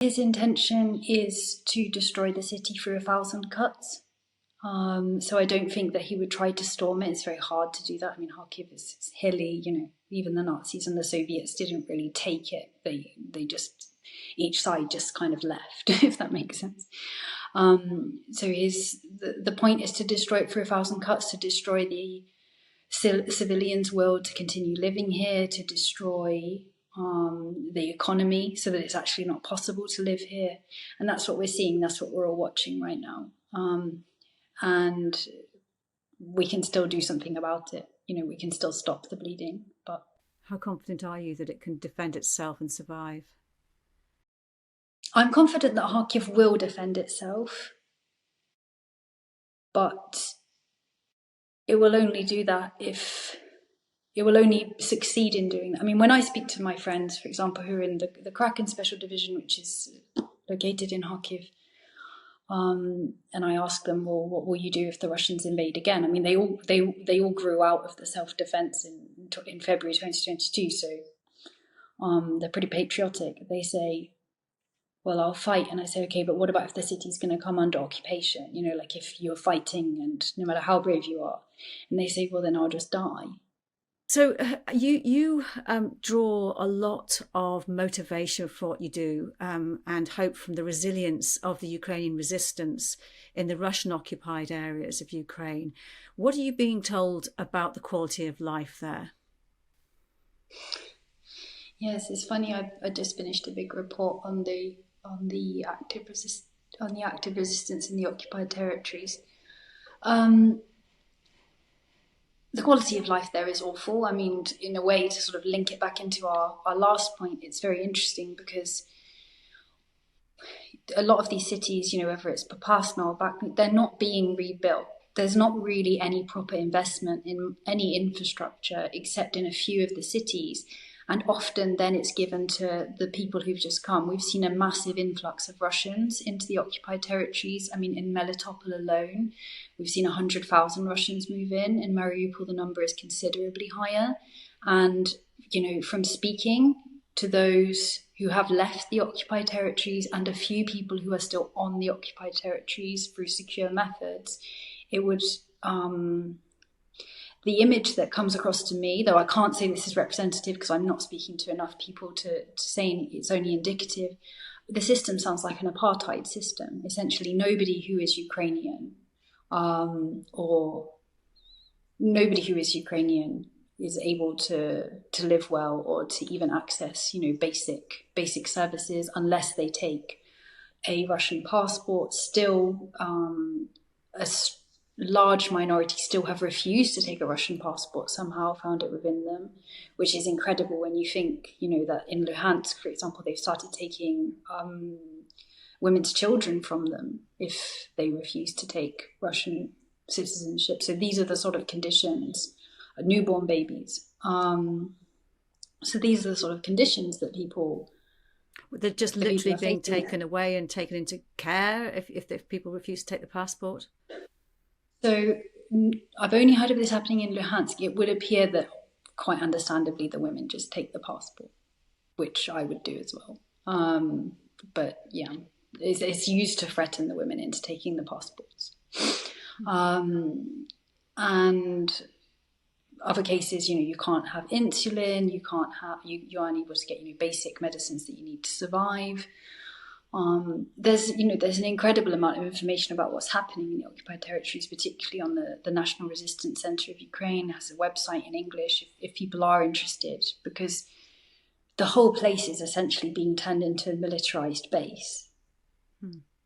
His intention is to destroy the city through 1,000 cuts. So I don't think that he would try to storm it. It's very hard to do that. I mean, Kharkiv is hilly, even the Nazis and the Soviets didn't really take it. They just, each side just kind of left, if that makes sense. So the point is to destroy it through 1,000 cuts, to destroy the civilians' will to continue living here, to destroy the economy so that it's actually not possible to live here. And that's what we're seeing. That's what we're all watching right now. And we can still do something about it. We can still stop the bleeding. But how confident are you that it can defend itself and survive? I'm confident that Kharkiv will defend itself, but it will only do that if it will only succeed in doing that. I mean, when I speak to my friends, for example, who are in the Kraken Special Division, which is located in Kharkiv, and I ask them, well, what will you do if the Russians invade again? I mean, they all grew out of the self-defense in February 2022, so they're pretty patriotic. They say, well, I'll fight. And I say, okay, but what about if the city's going to come under occupation? Like if you're fighting and no matter how brave you are. And they say, well, then I'll just die. So you draw a lot of motivation for what you do and hope from the resilience of the Ukrainian resistance in the Russian-occupied areas of Ukraine. What are you being told about the quality of life there? Yes, it's funny. I just finished a big report on the active resistance in the occupied territories. The quality of life there is awful. I mean, in a way, to sort of link it back into our last point, it's very interesting because a lot of these cities, whether it's Popasna or Bakhmut, they're not being rebuilt. There's not really any proper investment in any infrastructure except in a few of the cities. And often then it's given to the people who've just come. We've seen a massive influx of Russians into the occupied territories. I mean, in Melitopol alone, we've seen 100,000 Russians move in. In Mariupol, the number is considerably higher. And, from speaking to those who have left the occupied territories and a few people who are still on the occupied territories through secure methods, it would... the image that comes across to me, though I can't say this is representative because I'm not speaking to enough people to say it's only indicative, the system sounds like an apartheid system. Essentially, nobody who is Ukrainian or nobody who is Ukrainian is able to live well or to even access, basic services unless they take a Russian passport. Still, a large minority still have refused to take a Russian passport, somehow found it within them, which is incredible when you think, that in Luhansk, for example, they've started taking women's children from them if they refuse to take Russian citizenship. So these are the sort of conditions, newborn babies. So these are the sort of conditions that people... They're just literally being taken away and taken into care if people refuse to take the passport? So I've only heard of this happening in Luhansk. It would appear that, quite understandably, the women just take the passport, which I would do as well. But yeah, it's used to threaten the women into taking the passports. And other cases, you can't have insulin, you're unable to get, basic medicines that you need to survive. There's an incredible amount of information about what's happening in the occupied territories, particularly on the National Resistance Centre of Ukraine. It has a website in English if people are interested, because the whole place is essentially being turned into a militarized base.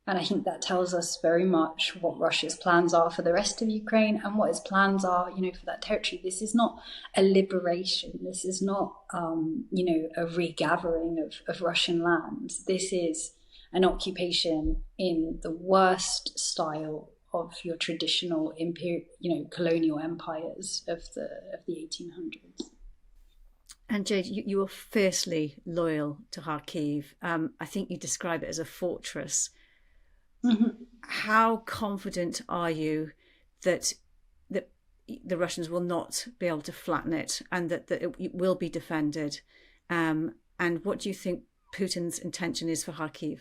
And I think that tells us very much what Russia's plans are for the rest of Ukraine and what its plans are, for that territory. This is not a liberation. This is not, a regathering of Russian lands. This is an occupation in the worst style of your traditional colonial empires of the 1800s. And Jade, you were fiercely loyal to Kharkiv. I think you describe it as a fortress. Mm-hmm. How confident are you that the Russians will not be able to flatten it and that it will be defended? And what do you think Putin's intention is for Kharkiv?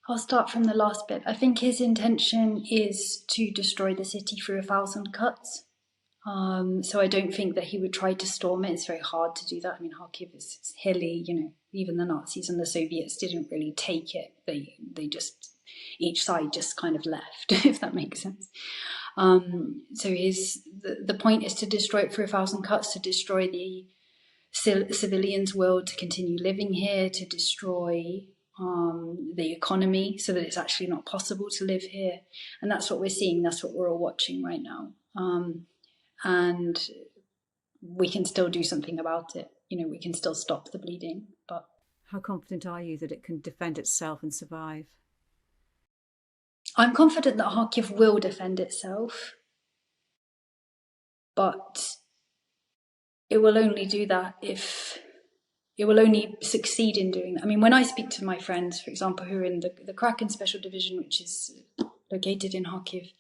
I'll start from the last bit. I think his intention is to destroy the city through 1,000 cuts. So I don't think that he would try to storm it. It's very hard to do that. I mean, Kharkiv is hilly, even the Nazis and the Soviets didn't really take it. They just, each side just kind of left, if that makes sense. So the point is to destroy it through 1,000 cuts, to destroy the civilians' will to continue living here, to destroy the economy so that it's actually not possible to live here. And that's what we're seeing. That's what we're all watching right now. And we can still do something about it. We can still stop the bleeding. But how confident are you that it can defend itself and survive? I'm confident that Kharkiv will defend itself, but it will only do that if it will only succeed in doing that. I mean, when I speak to my friends, for example, who are in the Kraken Special Division, which is located in Kharkiv,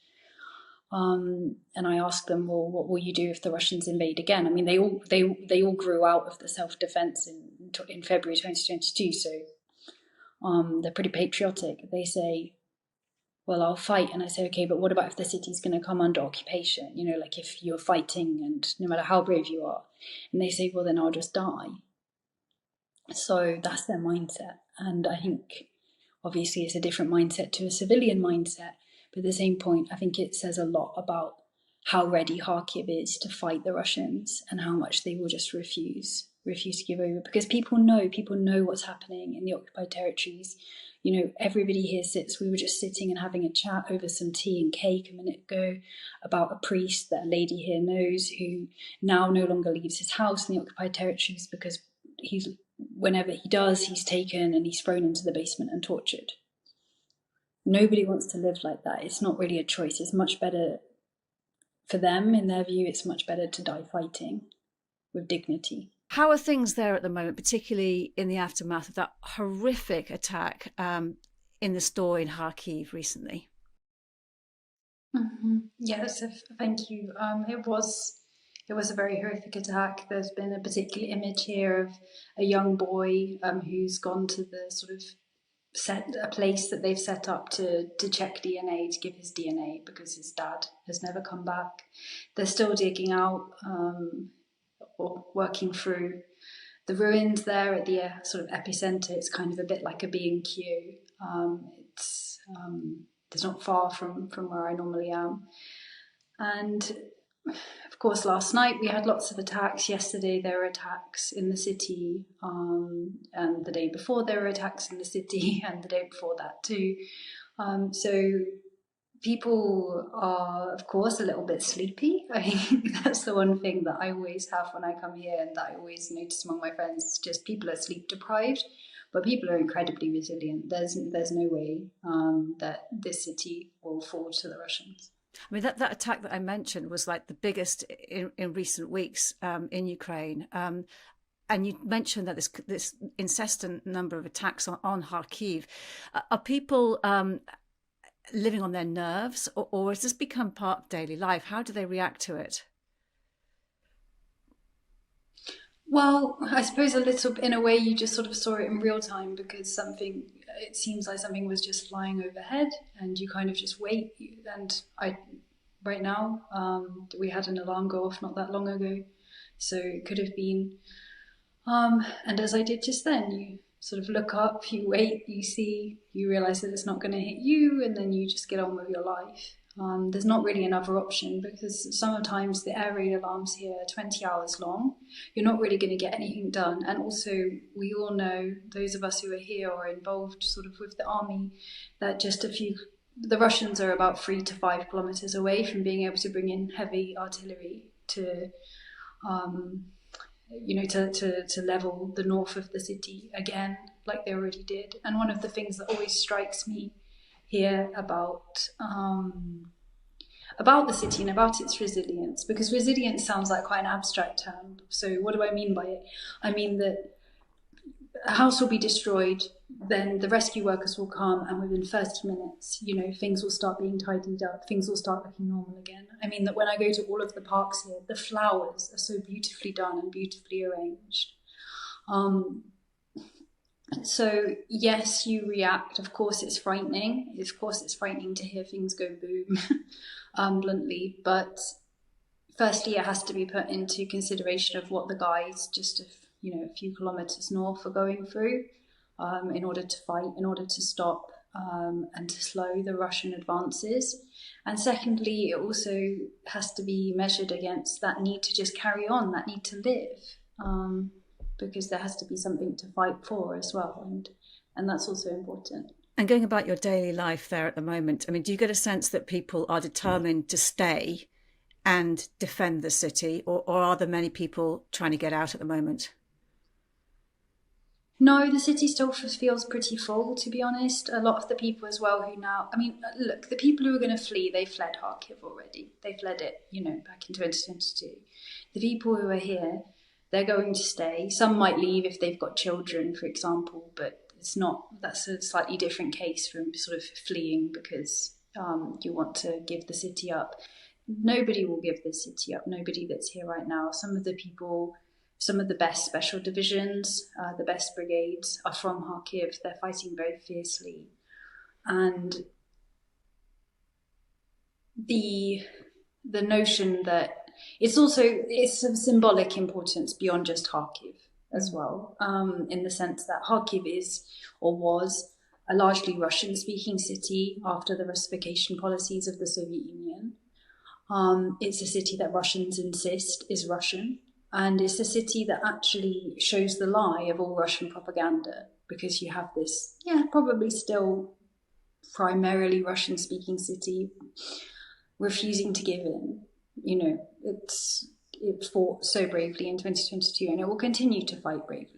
and I ask them, well, what will you do if the Russians invade again? I mean, they all grew out of the self-defense in February 2022, so they're pretty patriotic. They say, well, I'll fight. And I say, okay, but what about if the city's going to come under occupation? Like if you're fighting and no matter how brave you are. And they say, well, then I'll just die. So that's their mindset. And I think obviously it's a different mindset to a civilian mindset. But at the same point, I think it says a lot about how ready Kharkiv is to fight the Russians and how much they will just refuse to give over. Because people know what's happening in the occupied territories. Everybody here we were just sitting and having a chat over some tea and cake a minute ago about a priest that a lady here knows who now no longer leaves his house in the occupied territories because whenever he does, he's taken and he's thrown into the basement and tortured. Nobody wants to live like that. It's not really a choice. It's much better for them, in their view, it's much better to die fighting with dignity. How are things there at the moment, particularly in the aftermath of that horrific attack in the store in Kharkiv recently? Mm-hmm. Yes, thank you. It was a very horrific attack. There's been a particular image here of a young boy who's gone to the sort of a place that they've set up to check DNA, to give his DNA, because his dad has never come back. They're still digging out or working through the ruins there at the sort of epicenter. It's kind of a bit like a B&Q. It's not far from where I normally am. And of course, last night we had lots of attacks. Yesterday there were attacks in the city, and the day before there were attacks in the city, and the day before that too. So people are, of course, a little bit sleepy. I think that's the one thing that I always have when I come here, and that I always notice among my friends. Just people are sleep deprived, but people are incredibly resilient. There's no way that this city will fall to the Russians. I mean, that attack that I mentioned was like the biggest in recent weeks in Ukraine. And you mentioned that this incessant number of attacks on Kharkiv. Are people living on their nerves, or has this become part of daily life? How do they react to it? Well, I suppose a little, in a way, you just sort of saw it in real time, because it seems like something was just flying overhead and you kind of just wait. And right now, we had an alarm go off not that long ago. So it could have been, and as I did just then, you sort of look up, you wait, you see, you realize that it's not going to hit you, and then you just get on with your life. There's not really another option, because sometimes the air raid alarms here are 20 hours long. You're not really going to get anything done. And also, we all know, those of us who are here or involved sort of with the army, that the Russians are about 3 to 5 kilometers away from being able to bring in heavy artillery to level the north of the city again, like they already did. And one of the things that always strikes me here about the city and about its resilience, because resilience sounds like quite an abstract term. So what do I mean by it? I mean that a house will be destroyed, then the rescue workers will come, and within 30 minutes, things will start being tidied up, things will start looking normal again. I mean that when I go to all of the parks here, the flowers are so beautifully done and beautifully arranged. Um, so yes, you react. Of course, it's frightening. Of course, it's frightening to hear things go boom, bluntly. But firstly, it has to be put into consideration of what the guys just a few kilometers north are going through, in order to fight, in order to stop and to slow the Russian advances. And secondly, it also has to be measured against that need to just carry on, that need to live, because there has to be something to fight for as well, and that's also important. And going about your daily life there at the moment, I mean, do you get a sense that people are determined to stay and defend the city, or are there many people trying to get out at the moment? No, the city still feels pretty full, to be honest. A lot of the people as well who now, I mean, look, the people who are going to flee, they fled Kharkiv already. They fled it, back in 2022. The people who are here, they're going to stay. Some might leave if they've got children, for example, but that's a slightly different case from sort of fleeing because you want to give the city up. Nobody will give the city up, nobody that's here right now. Some of the best special divisions, the best brigades are from Kharkiv. They're fighting very fiercely. And the notion that it's of symbolic importance beyond just Kharkiv as well, in the sense that Kharkiv is or was a largely Russian-speaking city after the Russification policies of the Soviet Union. It's a city that Russians insist is Russian. And it's a city that actually shows the lie of all Russian propaganda, because you have this, probably still primarily Russian-speaking city refusing to give in. It fought so bravely in 2022, and it will continue to fight bravely